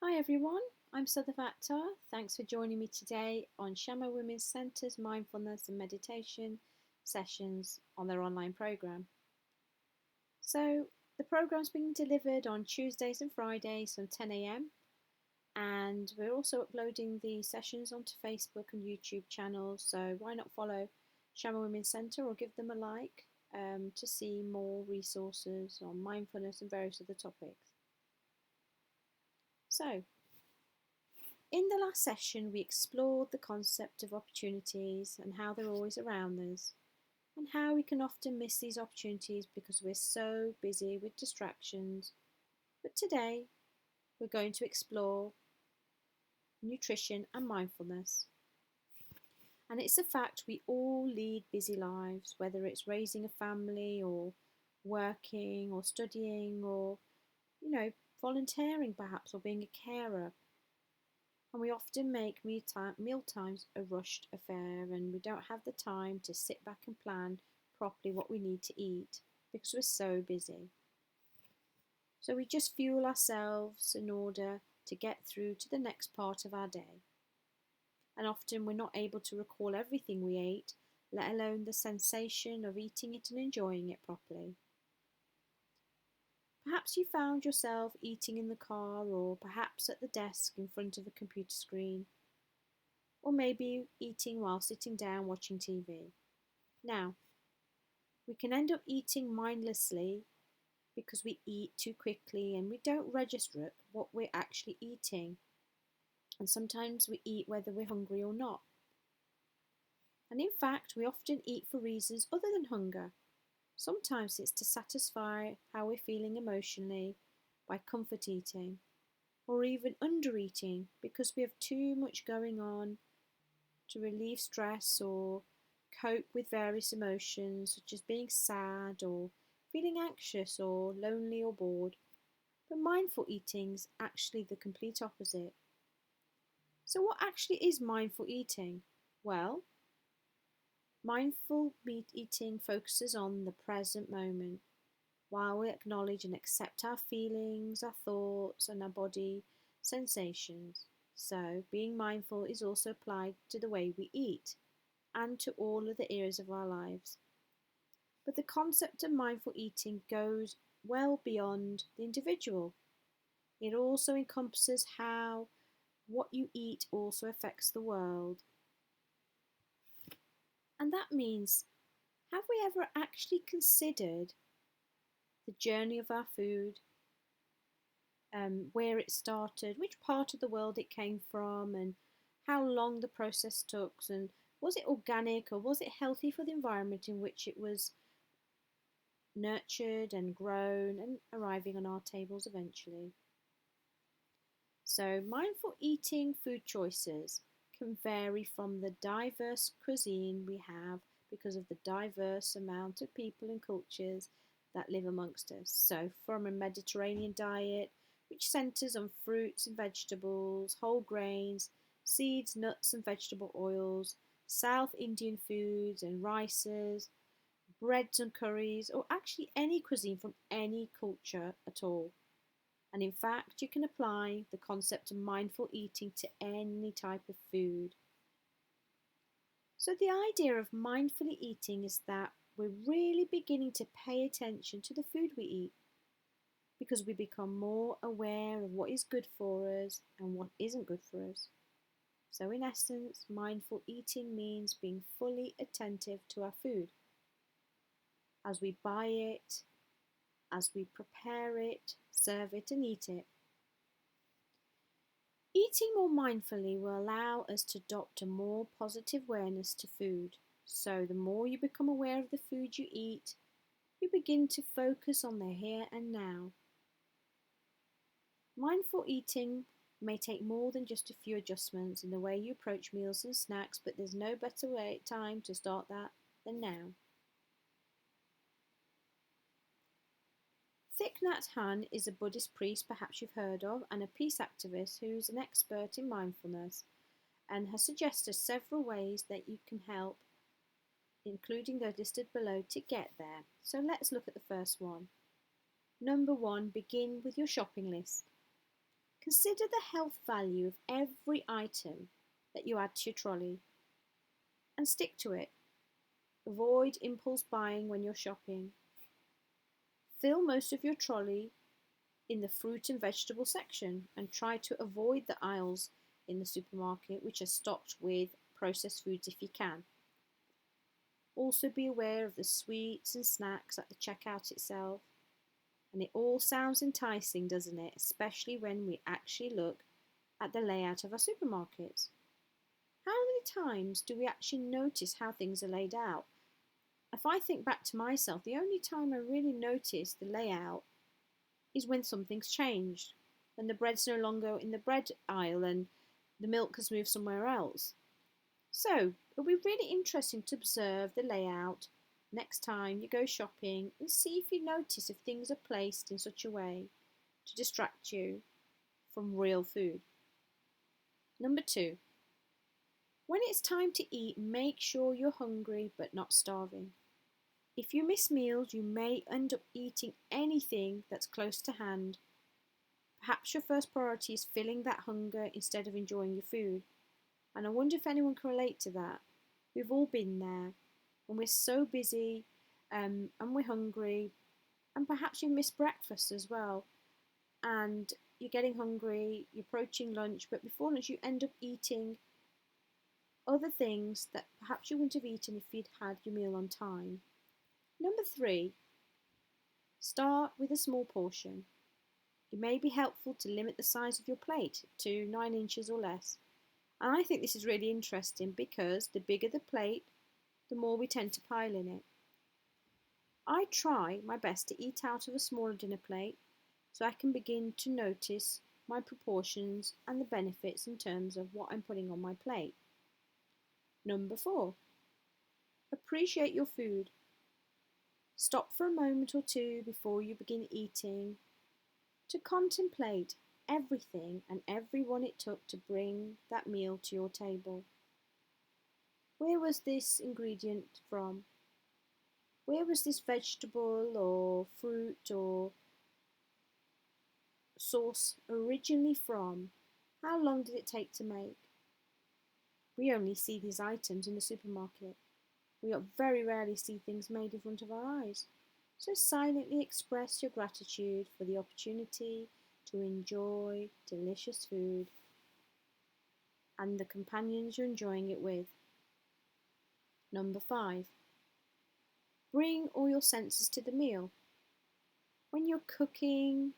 Hi everyone, I'm Sadaf Akhtar. Thanks for joining me today on Shama Women's Centre's Mindfulness and Meditation sessions on their online program. So, the program's being delivered on Tuesdays and Fridays from 10 a.m. and we're also uploading the sessions onto Facebook and YouTube channels. So, why not follow Shama Women's Centre or give them a like to see more resources on mindfulness and various other topics. So, in the last session, we explored the concept of opportunities and how they're always around us, and how we can often miss these opportunities because we're so busy with distractions. But today, we're going to explore nutrition and mindfulness. And it's a fact we all lead busy lives, whether it's raising a family or working or studying or, volunteering perhaps or being a carer. And we often make meal times a rushed affair, and we don't have the time to sit back and plan properly what we need to eat because we're so busy. So we just fuel ourselves in order to get through to the next part of our day. And often we're not able to recall everything we ate, let alone the sensation of eating it and enjoying it properly. Perhaps you found yourself eating in the car, or perhaps at the desk in front of a computer screen, or maybe eating while sitting down watching TV. Now, we can end up eating mindlessly because we eat too quickly and we don't register what we're actually eating. And sometimes we eat whether we're hungry or not. And in fact, we often eat for reasons other than hunger. Sometimes it's to satisfy how we're feeling emotionally by comfort eating, or even under eating because we have too much going on to relieve stress or cope with various emotions such as being sad or feeling anxious or lonely or bored. But mindful eating is actually the complete opposite. So, what actually is mindful eating? Well, mindful eating focuses on the present moment while we acknowledge and accept our feelings, our thoughts, and our body sensations. So, being mindful is also applied to the way we eat and to all other areas of our lives. But the concept of mindful eating goes well beyond the individual. It also encompasses how what you eat also affects the world. And that means, have we ever actually considered the journey of our food, where it started, which part of the world it came from, and how long the process took, and was it organic or was it healthy for the environment in which it was nurtured and grown and arriving on our tables eventually? So, mindful eating food choices can vary from the diverse cuisine we have because of the diverse amount of people and cultures that live amongst us. So, from a Mediterranean diet, which centers on fruits and vegetables, whole grains, seeds, nuts, and vegetable oils, South Indian foods and rices, breads and curries, or actually any cuisine from any culture at all. And in fact, you can apply the concept of mindful eating to any type of food. So, the idea of mindfully eating is that we're really beginning to pay attention to the food we eat because we become more aware of what is good for us and what isn't good for us. So, in essence, mindful eating means being fully attentive to our food as we buy it, as we prepare it, serve it, and eat it. Eating more mindfully will allow us to adopt a more positive awareness to food. So, the more you become aware of the food you eat, you begin to focus on the here and now. Mindful eating may take more than just a few adjustments in the way you approach meals and snacks, but there's no better time to start that than now. Thich Nhat Hanh is a Buddhist priest perhaps you've heard of and a peace activist who's an expert in mindfulness and has suggested several ways that you can help, including those listed below, to get there. So let's look at the first one. Number one, begin with your shopping list. Consider the health value of every item that you add to your trolley and stick to it. Avoid impulse buying when you're shopping. Fill most of your trolley in the fruit and vegetable section and try to avoid the aisles in the supermarket which are stocked with processed foods if you can. Also be aware of the sweets and snacks at the checkout itself. And it all sounds enticing, doesn't it? Especially when we actually look at the layout of our supermarkets. How many times do we actually notice how things are laid out? If I think back to myself, the only time I really notice the layout is when something's changed, when the bread's no longer in the bread aisle and the milk has moved somewhere else. So, it'll be really interesting to observe the layout next time you go shopping and see if you notice if things are placed in such a way to distract you from real food. Number 2, when it's time to eat, make sure you're hungry but not starving. If you miss meals, you may end up eating anything that's close to hand. Perhaps your first priority is filling that hunger instead of enjoying your food. And I wonder if anyone can relate to that. We've all been there when we're so busy and we're hungry, and perhaps you missed breakfast as well, and you're getting hungry, you're approaching lunch, but before lunch you end up eating other things that perhaps you wouldn't have eaten if you'd had your meal on time. Number 3, start with a small portion. It may be helpful to limit the size of your plate to 9 inches or less. And I think this is really interesting because the bigger the plate, the more we tend to pile in it. I try my best to eat out of a smaller dinner plate so I can begin to notice my proportions and the benefits in terms of what I'm putting on my plate. Number 4, appreciate your food. Stop for a moment or two before you begin eating to contemplate everything and everyone it took to bring that meal to your table. Where was this ingredient from? Where was this vegetable or fruit or sauce originally from? How long did it take to make? We only see these items in the supermarket. We very rarely see things made in front of our eyes. So silently express your gratitude for the opportunity to enjoy delicious food and the companions you're enjoying it with. Number 5, bring all your senses to the meal. When you're cooking,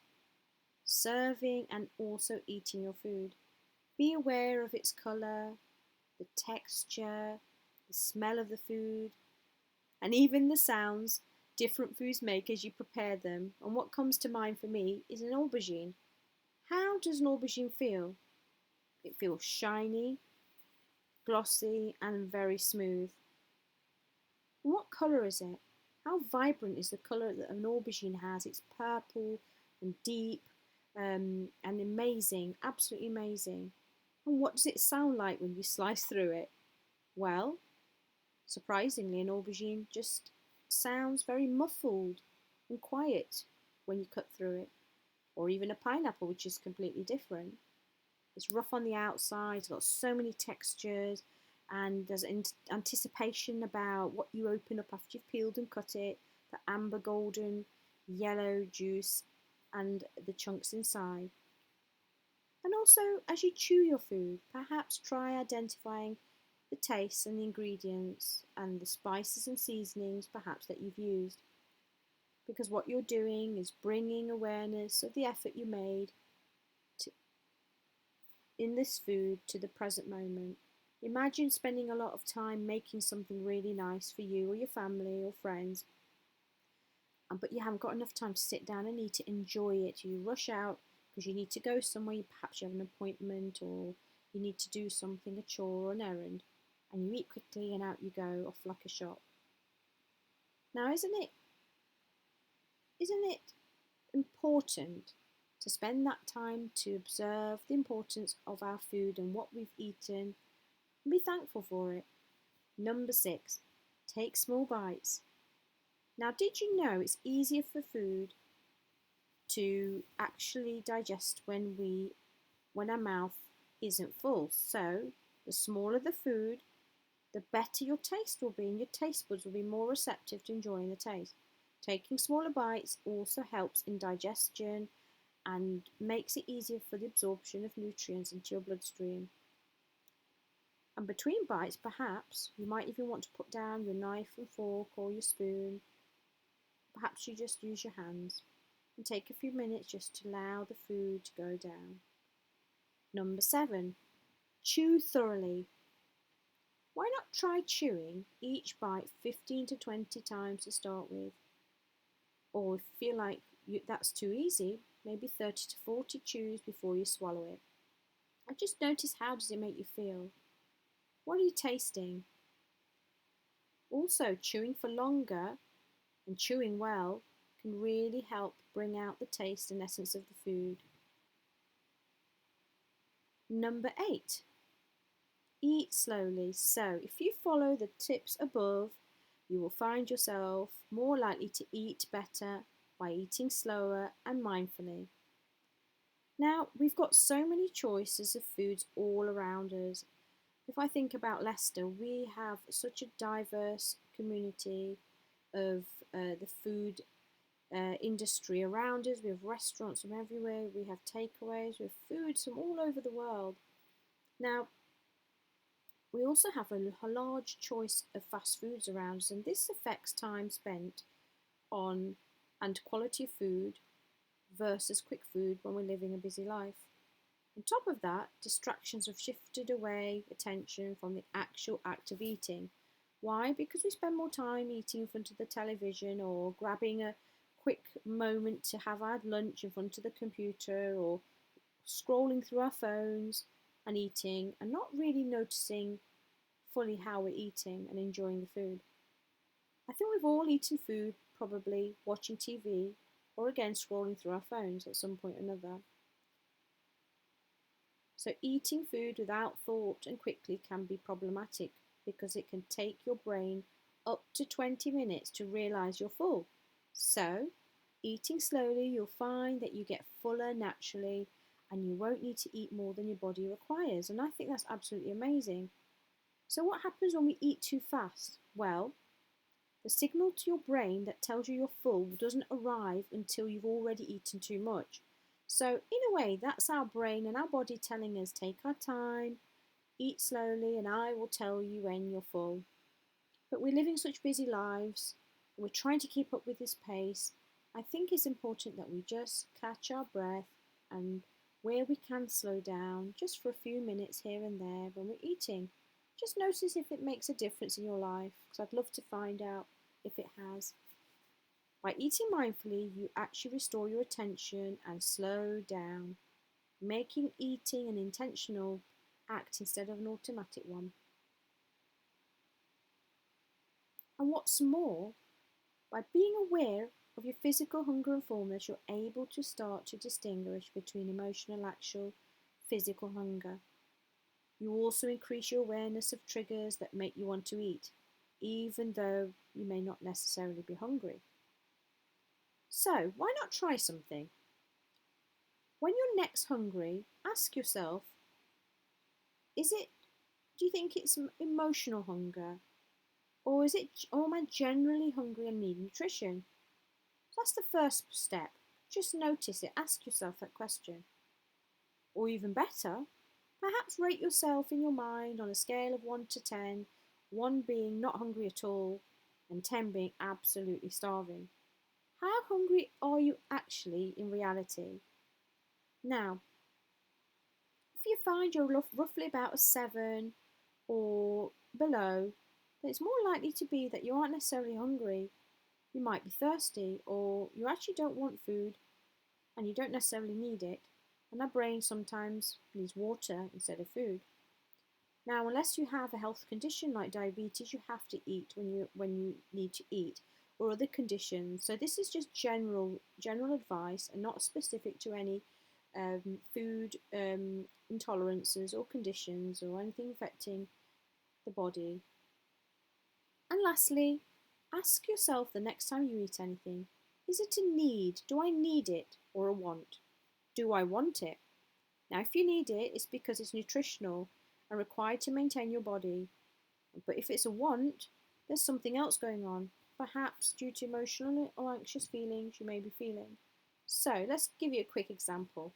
serving, and also eating your food, be aware of its colour, the texture, the smell of the food, and even the sounds different foods make as you prepare them. And what comes to mind for me is an aubergine. How does an aubergine feel? It feels shiny, glossy, and very smooth. And what colour is it? How vibrant is the colour that an aubergine has? It's purple and deep and amazing, absolutely amazing. And what does it sound like when you slice through it? Well, surprisingly, an aubergine just sounds very muffled and quiet when you cut through it. Or even a pineapple, which is completely different. It's rough on the outside, it's got so many textures, and there's anticipation about what you open up after you've peeled and cut it, the amber golden yellow juice and the chunks inside. And also, as you chew your food, perhaps try identifying the tastes and the ingredients and the spices and seasonings perhaps that you've used. Because what you're doing is bringing awareness of the effort you made in this food to the present moment. Imagine spending a lot of time making something really nice for you or your family or friends, but you haven't got enough time to sit down and eat it, enjoy it. You rush out because you need to go somewhere, perhaps you have an appointment or you need to do something, a chore or an errand, and you eat quickly and out you go off like a shot. Now, isn't it important to spend that time to observe the importance of our food and what we've eaten and be thankful for it? Number 6, take small bites. Now, did you know it's easier for food to actually digest when we when our mouth isn't full. So the smaller the food, the better your taste will be, and your taste buds will be more receptive to enjoying the taste. Taking smaller bites also helps in digestion and makes it easier for the absorption of nutrients into your bloodstream. And between bites, perhaps you might even want to put down your knife and fork or your spoon. Perhaps you just use your hands and take a few minutes just to allow the food to go down. Number 7, chew thoroughly. Why not try chewing each bite 15 to 20 times to start with? Or if you feel like that's too easy, maybe 30 to 40 chews before you swallow it. And just notice, how does it make you feel? What are you tasting? Also, chewing for longer and chewing well can really help bring out the taste and essence of the food. Number 8, eat slowly. So if you follow the tips above, you will find yourself more likely to eat better by eating slower and mindfully. Now, we've got so many choices of foods all around us. If I think about Leicester, we have such a diverse community of the food industry around us. We have restaurants from everywhere, we have takeaways, we have foods from all over the world. Now, we also have a large choice of fast foods around us, and this affects time spent on and quality of food versus quick food when we're living a busy life. On top of that, distractions have shifted away attention from the actual act of eating. Why? Because we spend more time eating in front of the television or grabbing a quick moment to have our lunch in front of the computer, or scrolling through our phones and eating and not really noticing fully how we're eating and enjoying the food. I think we've all eaten food, probably watching TV or again scrolling through our phones at some point or another. So eating food without thought and quickly can be problematic because it can take your brain up to 20 minutes to realise you're full. So eating slowly, you'll find that you get fuller naturally and you won't need to eat more than your body requires. And I think that's absolutely amazing. So what happens when we eat too fast? Well, the signal to your brain that tells you you're full doesn't arrive until you've already eaten too much. So in a way, that's our brain and our body telling us, take our time, eat slowly, and I will tell you when you're full. But we're living such busy lives, and we're trying to keep up with this pace. I think it's important that we just catch our breath and where we can slow down just for a few minutes here and there when we're eating. Just notice if it makes a difference in your life, because I'd love to find out if it has. By eating mindfully, you actually restore your attention and slow down, making eating an intentional act instead of an automatic one. And what's more, by being aware of your physical hunger and fullness, you're able to start to distinguish between emotional and actual physical hunger. You also increase your awareness of triggers that make you want to eat, even though you may not necessarily be hungry. So, why not try something? When you're next hungry, ask yourself, do you think it's emotional hunger? Or am I generally hungry and need nutrition? So that's the first step. Just notice it, ask yourself that question. Or even better, perhaps rate yourself in your mind on a scale of 1 to 10, 1 being not hungry at all, and 10 being absolutely starving. How hungry are you actually in reality? Now, if you find you're roughly about a 7 or below, then it's more likely to be that you aren't necessarily hungry. You might be thirsty, or you actually don't want food and you don't necessarily need it. And our brain sometimes needs water instead of food. Now, unless you have a health condition like diabetes, you have to eat when you need to eat, or other conditions. So this is just general advice and not specific to any food intolerances or conditions or anything affecting the body. And lastly, ask yourself the next time you eat anything, is it a need? Do I need it or a want? Do I want it? Now, if you need it, it's because it's nutritional and required to maintain your body. But if it's a want, there's something else going on, perhaps due to emotional or anxious feelings you may be feeling. So, let's give you a quick example.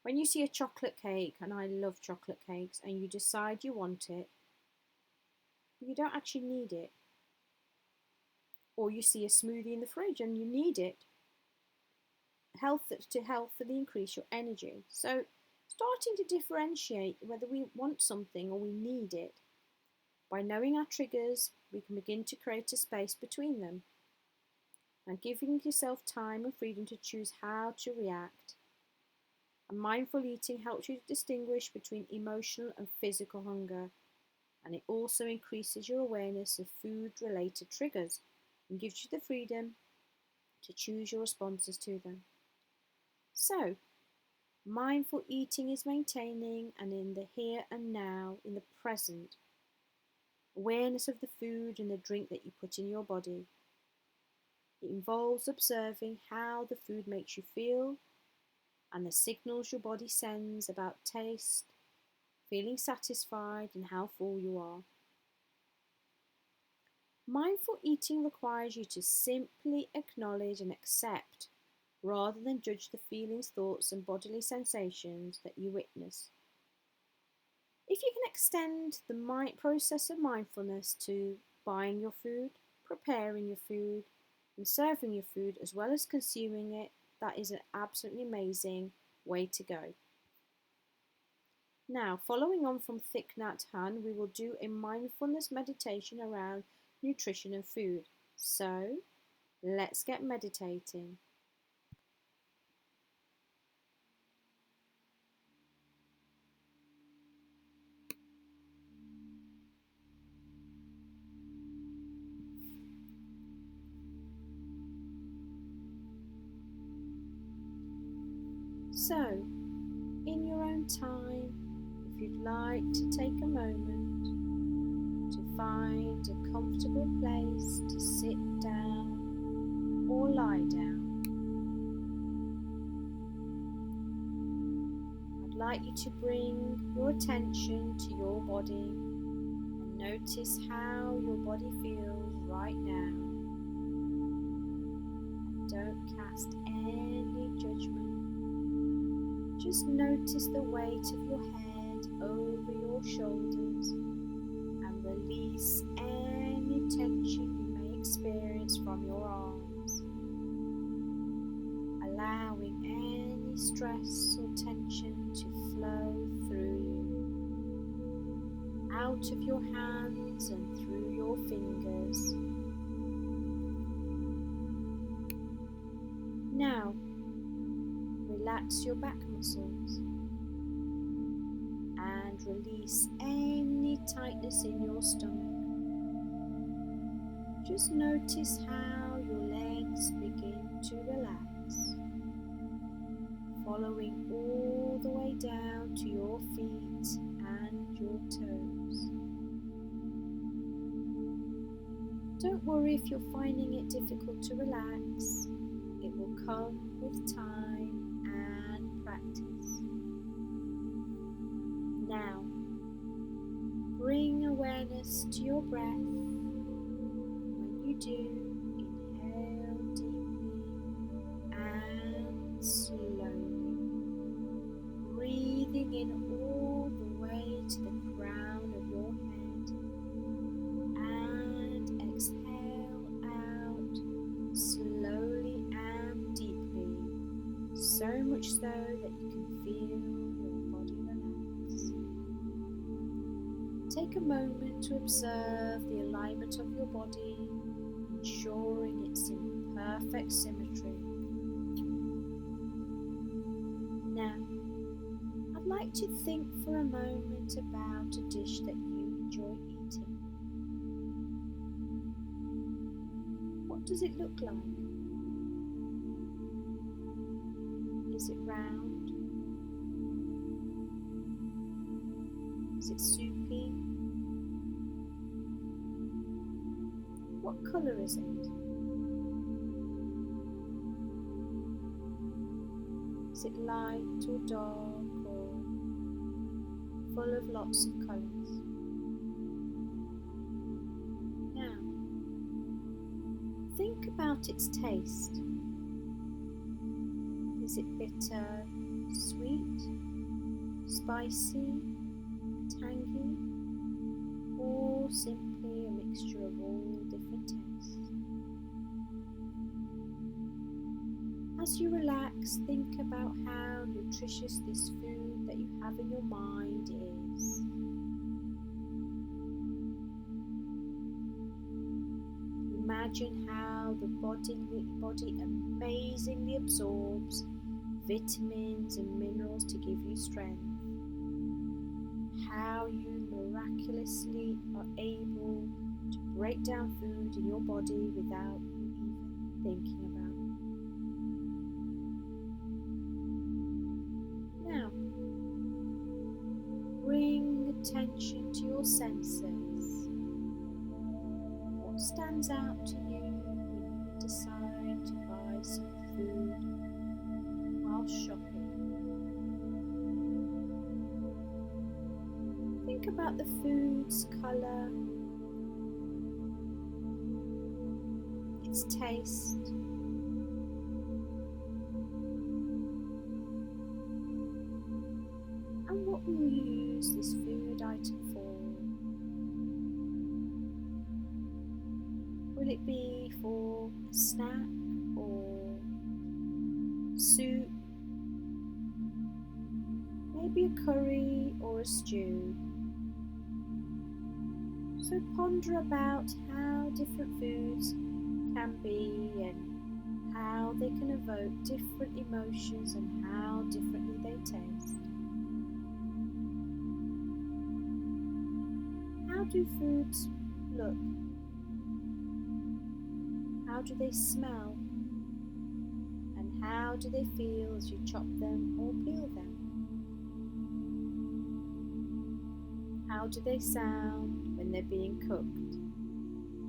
When you see a chocolate cake, and I love chocolate cakes, and you decide you want it, but you don't actually need it, or you see a smoothie in the fridge and you need it, to healthily increase your energy. So, starting to differentiate whether we want something or we need it. By knowing our triggers, we can begin to create a space between them and giving yourself time and freedom to choose how to react. And mindful eating helps you to distinguish between emotional and physical hunger, and it also increases your awareness of food-related triggers and gives you the freedom to choose your responses to them. So, mindful eating is maintaining and in the here and now, in the present, awareness of the food and the drink that you put in your body. It involves observing how the food makes you feel and the signals your body sends about taste, feeling satisfied, and how full you are. Mindful eating requires you to simply acknowledge and accept rather than judge the feelings, thoughts, and bodily sensations that you witness. If you can extend the process of mindfulness to buying your food, preparing your food, and serving your food as well as consuming it, that is an absolutely amazing way to go. Now, following on from Thich Nhat Hanh, we will do a mindfulness meditation around nutrition and food. So, let's get meditating. So, in your own time, if you'd like to take a moment to find a comfortable place to sit down or lie down, I'd like you to bring your attention to your body and notice how your body feels right now. And don't cast any judgment. Just notice the weight of your head over your shoulders and release any tension you may experience from your arms, allowing any stress or tension to flow through you, out of your hands and through your fingers. Now, relax your back muscles and release any tightness in your stomach. Just notice how your legs begin to relax, following all the way down to your feet and your toes. Don't worry if you're finding it difficult to relax. It will come with time and practice. Now, bring awareness to your breath. When you do, inhale deeply and slowly, breathing in all the way to the crown of your head, and exhale out slowly and deeply, so much so that you can feel your body relax. Take a moment to observe the alignment of your body, ensuring it's in perfect symmetry. Now, I'd like to think for a moment about a dish that you enjoy eating. What does it look like? Is it round? Is it soupy? What colour is it? Is it light or dark full of lots of colours. Now, think about its taste. Is it bitter, sweet, spicy, tangy, or simply a mixture of all different tastes? As you relax, think about how nutritious this food that you have in your mind is. Imagine how the body amazingly absorbs vitamins and minerals to give you strength. How you miraculously are able to break down food in your body without even thinking about it. Now, bring attention to your senses. What stands out to you when you decide to buy some food while shopping? Think about the food's colour, its taste, and what will you use this food item for? Will it be for a snack or soup? Maybe a curry or a stew? So ponder about how different foods can be and how they can evoke different emotions and how differently they taste. How do foods look? How do they smell? And how do they feel as you chop them or peel them? How do they sound when they're being cooked?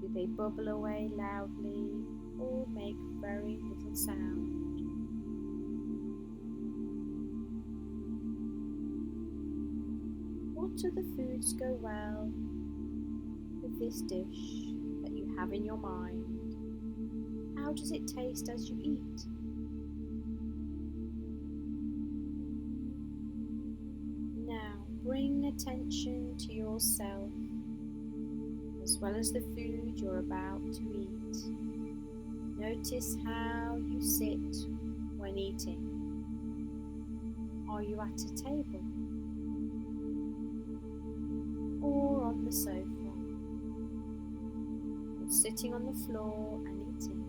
Do they bubble away loudly or make very little sound? What other foods go well with this dish that you have in your mind? How does it taste as you eat? Now bring attention to yourself as well as the food you're about to eat. Notice how you sit when eating. Are you at a table or on the sofa or sitting on the floor and eating?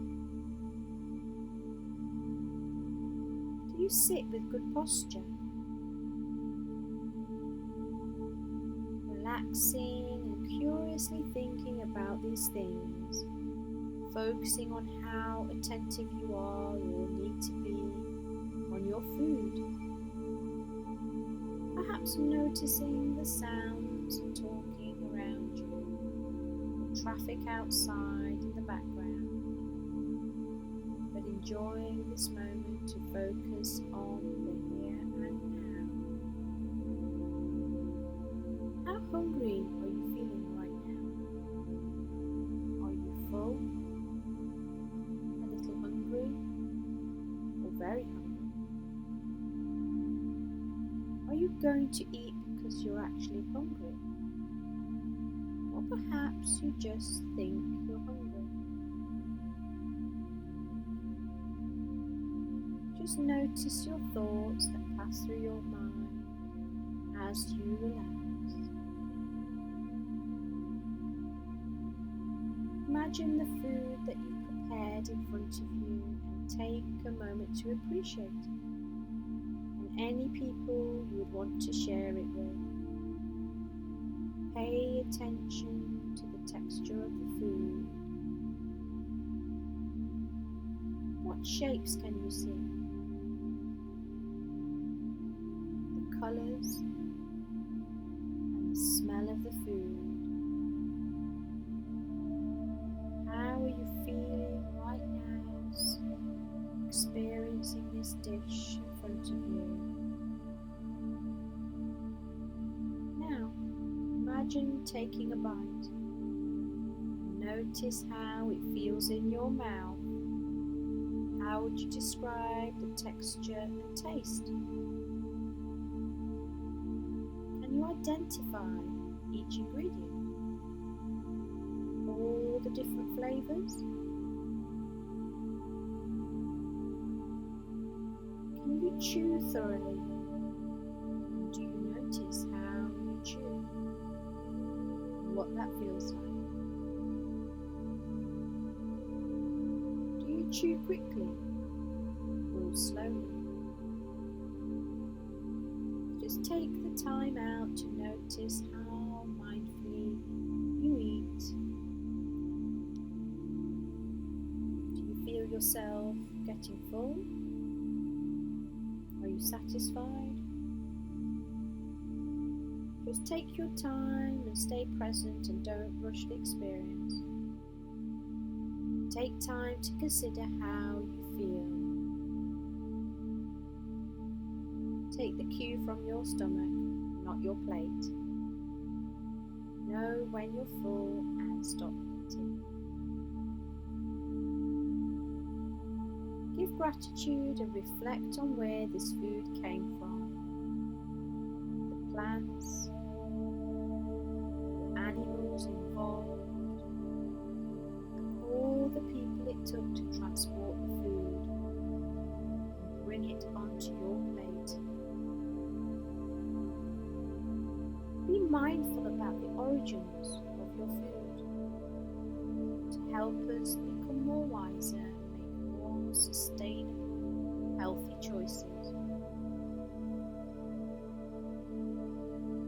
Do you sit with good posture? Relaxing and curiously thinking about these things, focusing on how attentive you are or need to be on your food. Perhaps noticing the sounds and talking around you, or traffic outside in the background, but enjoying this moment to focus on the here and now. How hungry are you feeling right now? Are you full, a little hungry, or very hungry? Are you going to eat because you're actually hungry? Or perhaps you just think you're hungry? Just notice your thoughts that pass through your mind as you relax. Imagine the food that you've prepared in front of you and take a moment to appreciate it. Any people you would want to share it with. Pay attention to the texture of the food. What shapes can you see? The colours and the smell of the food. How are you feeling right now, experiencing this dish in front of you? imagine taking a bite. Notice how it feels in your mouth. How would you describe the texture and taste? Can you identify each ingredient? All the different flavours? Can you chew thoroughly? And do you notice how you chew? And what that feels like? Do you chew quickly or slowly? Just take the time out to notice how mindfully you eat. Do you feel yourself getting full? Are you satisfied? Just take your time and stay present and don't rush the experience. Take time to consider how you feel. Take the cue from your stomach, not your plate. Know when you're full and stop eating. Give gratitude and reflect on where this food came from. The plants, the animals involved, all the people it took to transport the food and bring it onto your plate. Be mindful about the origins of your food to help us become more wiser and make more sustainable, healthy choices.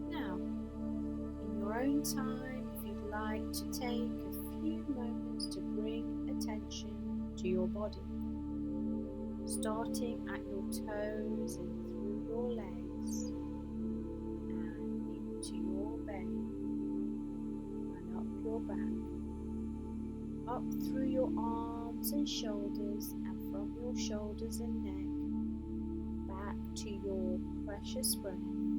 Now, in your own time, if you'd like to take a few moments to bring attention to your body, starting at your toes and through your legs and into your belly and up your back, up through your arms and shoulders, and from your shoulders and neck back to your precious brain.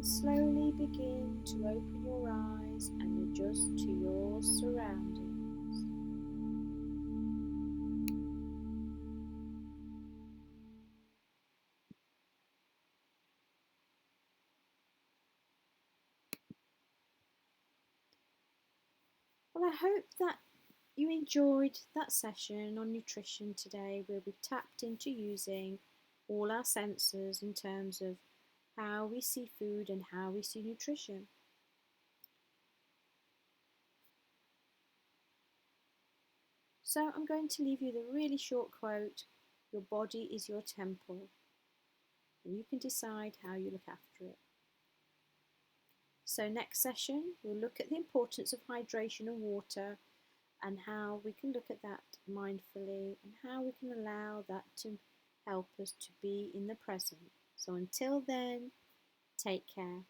Slowly begin to open your eyes and adjust to your surroundings. Well, I hope that you enjoyed that session on nutrition today, where we tapped into using all our senses in terms of how we see food and how we see nutrition. So I'm going to leave you the really short quote, "Your body is your temple, and you can decide how you look after it." So next session, we'll look at the importance of hydration and water and how we can look at that mindfully and how we can allow that to help us to be in the present. So until then, take care.